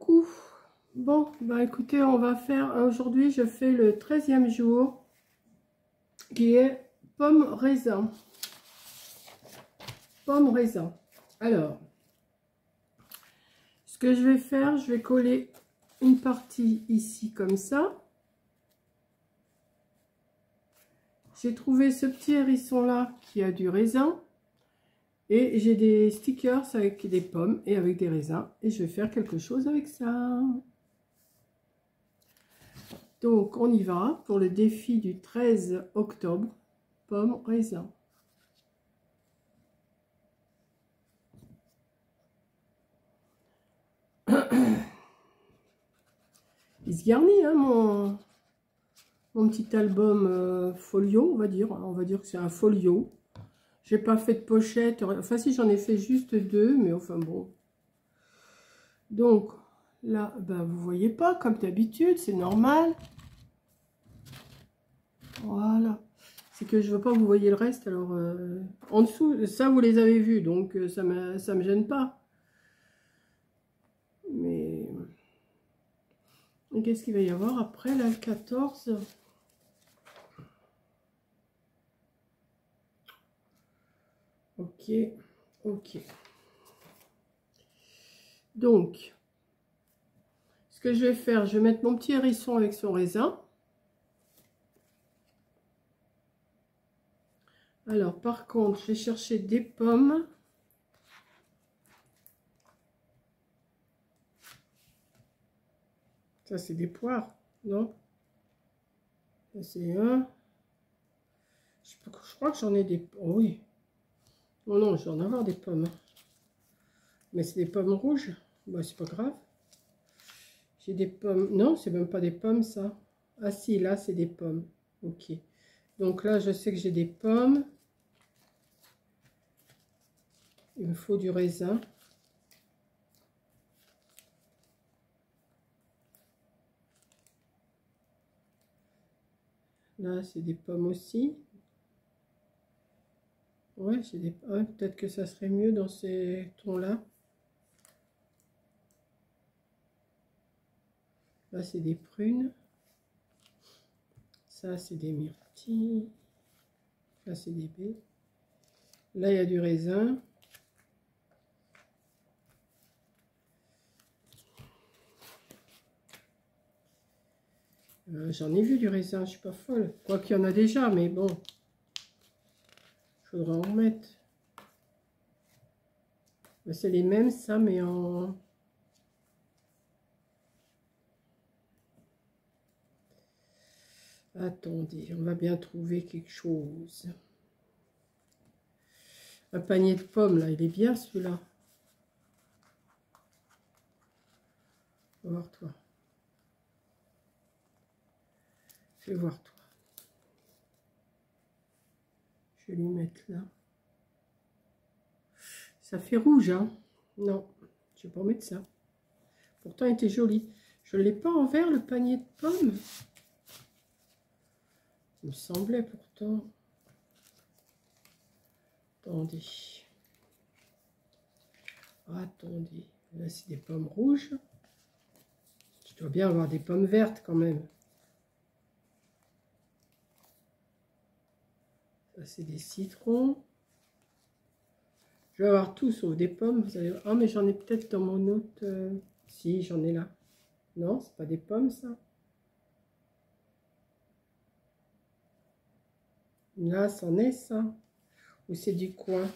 Coucou. Bon, bah écoutez, on va faire, aujourd'hui je fais le 13e jour qui est pomme raisin. Pomme raisin. Alors, ce que je vais faire, je vais coller une partie ici comme ça. J'ai trouvé ce petit hérisson là qui a du raisin. Et j'ai des stickers avec des pommes et avec des raisins. Et je vais faire quelque chose avec ça. Donc, on y va pour le défi du 13 octobre. Pommes, raisins. Il se garnit, hein, mon petit album folio, on va dire. On va dire que c'est un folio. J'ai pas fait de pochette. Enfin, si, j'en ai fait juste 2, mais enfin bon. Donc, là, ben, vous voyez pas, comme d'habitude, c'est normal. Voilà. C'est que je veux pas que vous voyez le reste. Alors, en dessous, ça, vous les avez vus, donc ça me gêne pas. Mais, qu'est-ce qu'il va y avoir après, là, le 14 ? Ok, ok. Donc, ce que je vais faire, je vais mettre mon petit hérisson avec son raisin. Alors, par contre, je vais chercher des pommes. Ça, c'est des poires, non? Ça, c'est un. Je crois que j'en ai des... Oh, oui. Oh non, je vais en avoir des pommes. Mais c'est des pommes rouges. Bah, c'est pas grave. J'ai des pommes. Non, c'est même pas des pommes, ça. Ah si, là, c'est des pommes. Ok. Donc là, je sais que j'ai des pommes. Il me faut du raisin. Là, c'est des pommes aussi. Ouais, j'ai des... Ouais, peut-être que ça serait mieux dans ces tons-là. Là, c'est des prunes. Ça, c'est des myrtilles. Là, c'est des baies. Là, il y a du raisin. J'en ai vu du raisin, je suis pas folle. Quoi qu'il y en a déjà, mais bon. Il faudra en remettre. C'est les mêmes, ça, mais en... Attendez, on va bien trouver quelque chose. Un panier de pommes, là, il est bien, celui-là. On va voir toi. Je vais voir toi. Je vais lui mettre là. Ça fait rouge, hein? Non, je vais pas mettre ça. Pourtant, il était joli. Je ne l'ai pas en vert, le panier de pommes. Il me semblait pourtant. Attendez. Attendez. Là, c'est des pommes rouges. Je dois bien avoir des pommes vertes quand même. Ça, c'est des citrons. Je vais avoir tout sauf des pommes. Vous allez... Ah, mais j'en ai peut-être dans mon autre... Si, j'en ai là. Non, c'est pas des pommes, ça. Là, c'en est, ça. Ou c'est du coin.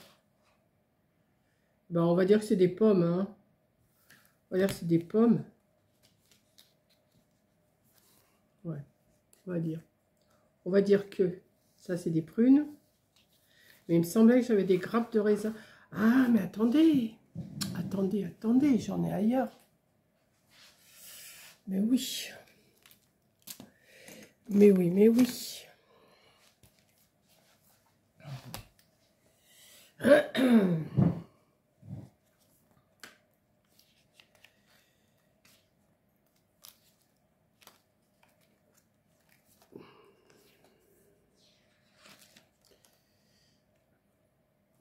Ben, on va dire que c'est des pommes, hein. On va dire que c'est des pommes. Ouais, on va dire. On va dire que ça, c'est des prunes. Mais il me semblait que j'avais des grappes de raisin. Ah, mais attendez. Attendez, attendez, j'en ai ailleurs. Mais oui. Mais oui, mais oui.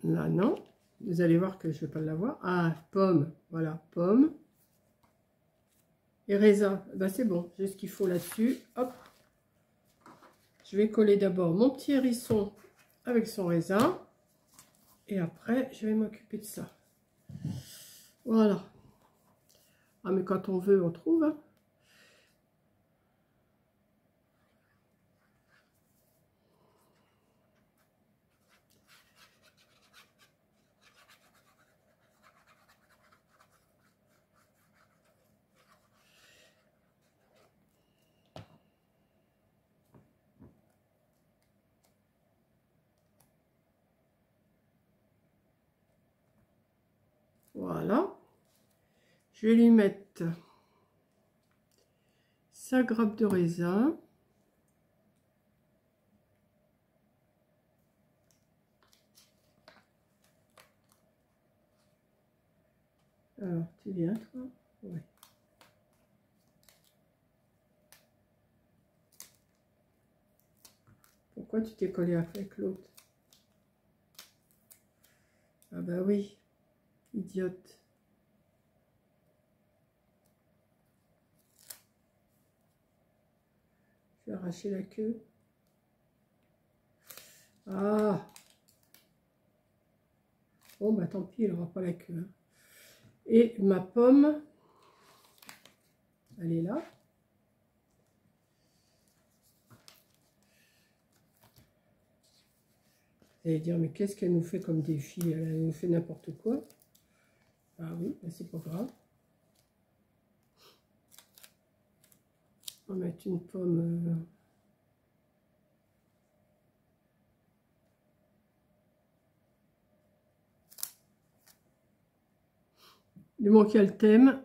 Là, non. Vous allez voir que je ne vais pas l'avoir. Ah, pomme. Voilà, pomme. et raisin. Ben, c'est bon, j'ai ce qu'il faut là-dessus. Hop. Je vais coller d'abord mon petit hérisson avec son raisin. Et après, je vais m'occuper de ça. Voilà. Ah, mais quand on veut, on trouve. Hein. Voilà. Je vais lui mettre 5 grappes de raisin. Alors, tu viens, toi? Ouais. Pourquoi tu t'es collé avec l'autre? Ah bah oui, idiote. Je vais arracher la queue. Ah! Bon, bah tant pis, il n'aura pas la queue. Hein. Et ma pomme, elle est là. Vous allez dire, mais qu'est-ce qu'elle nous fait comme défi? Elle nous fait n'importe quoi. Ah oui, bah c'est pas grave. On va mettre une pomme... Du moment qu'il y a le thème,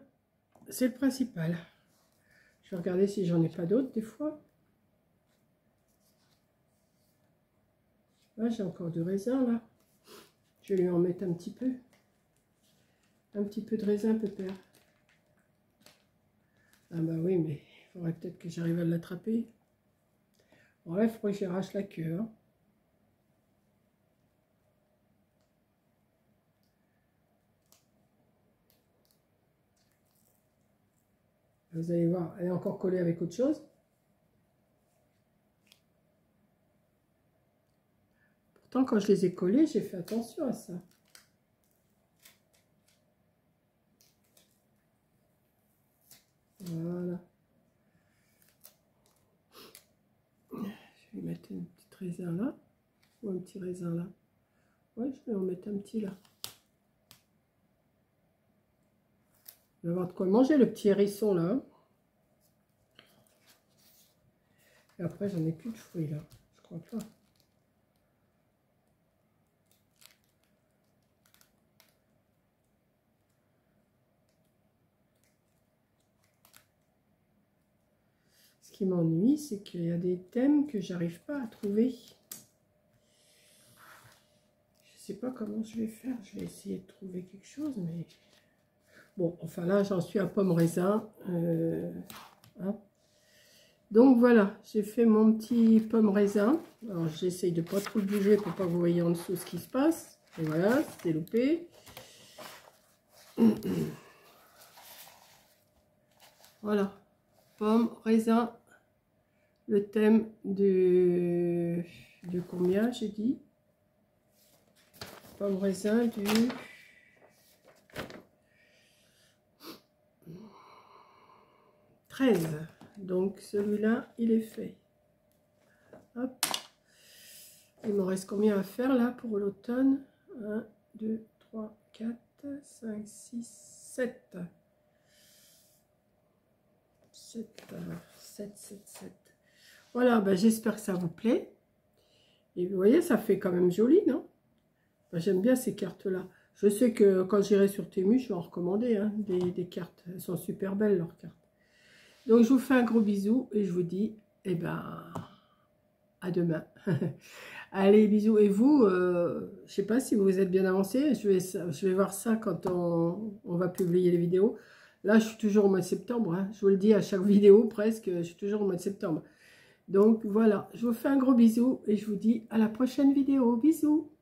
c'est le principal. Je vais regarder si j'en ai pas d'autres des fois. Là, j'ai encore du raisin là. Je vais lui en mettre un petit peu. Un petit peu de raisin, pépère. Ah bah oui, mais il faudrait peut-être que j'arrive à l'attraper. Bon là, il faudrait que j'arrache la queue. Hein. Vous allez voir, elle est encore collée avec autre chose. Pourtant, quand je les ai collées, j'ai fait attention à ça. Voilà. Je vais mettre une petite raisin là. Ou un petit raisin là. Ouais, je vais en mettre un petit là. Je vais avoir de quoi manger le petit hérisson là. Et après, j'en ai plus de fruits là. Je crois pas. Ce qui m'ennuie, c'est qu'il y a des thèmes que j'arrive pas à trouver. Je sais pas comment je vais faire. Je vais essayer de trouver quelque chose, mais... Bon, enfin là, j'en suis à pomme raisin. Hein. Donc voilà, j'ai fait mon petit pomme raisin. Alors j'essaye de pas trop le bouger pour pas que vous voyez en dessous ce qui se passe. Et voilà, c'était loupé. Voilà, pomme, raisin. Le thème de combien j'ai dit? Pomme, raisin du... « 13 ». Donc celui-là, il est fait. Hop. Il me reste combien à faire là pour l'automne? 1, 2, 3, 4, 5, 6, 7. 7. Voilà, ben, j'espère que ça vous plaît. Et vous voyez, ça fait quand même joli, non? Ben, j'aime bien ces cartes-là. Je sais que quand j'irai sur Temu, je vais en recommander hein, des cartes. Elles sont super belles, leurs cartes. Donc, je vous fais un gros bisou et je vous dis, eh ben, à demain. Allez, bisous. Et vous, je sais pas si vous êtes bien avancé. Je vais voir ça quand on va publier les vidéos. Là, je suis toujours au mois de septembre. Hein. Je vous le dis à chaque vidéo, presque, je suis toujours au mois de septembre. Donc, voilà. Je vous fais un gros bisou et je vous dis à la prochaine vidéo. Bisous.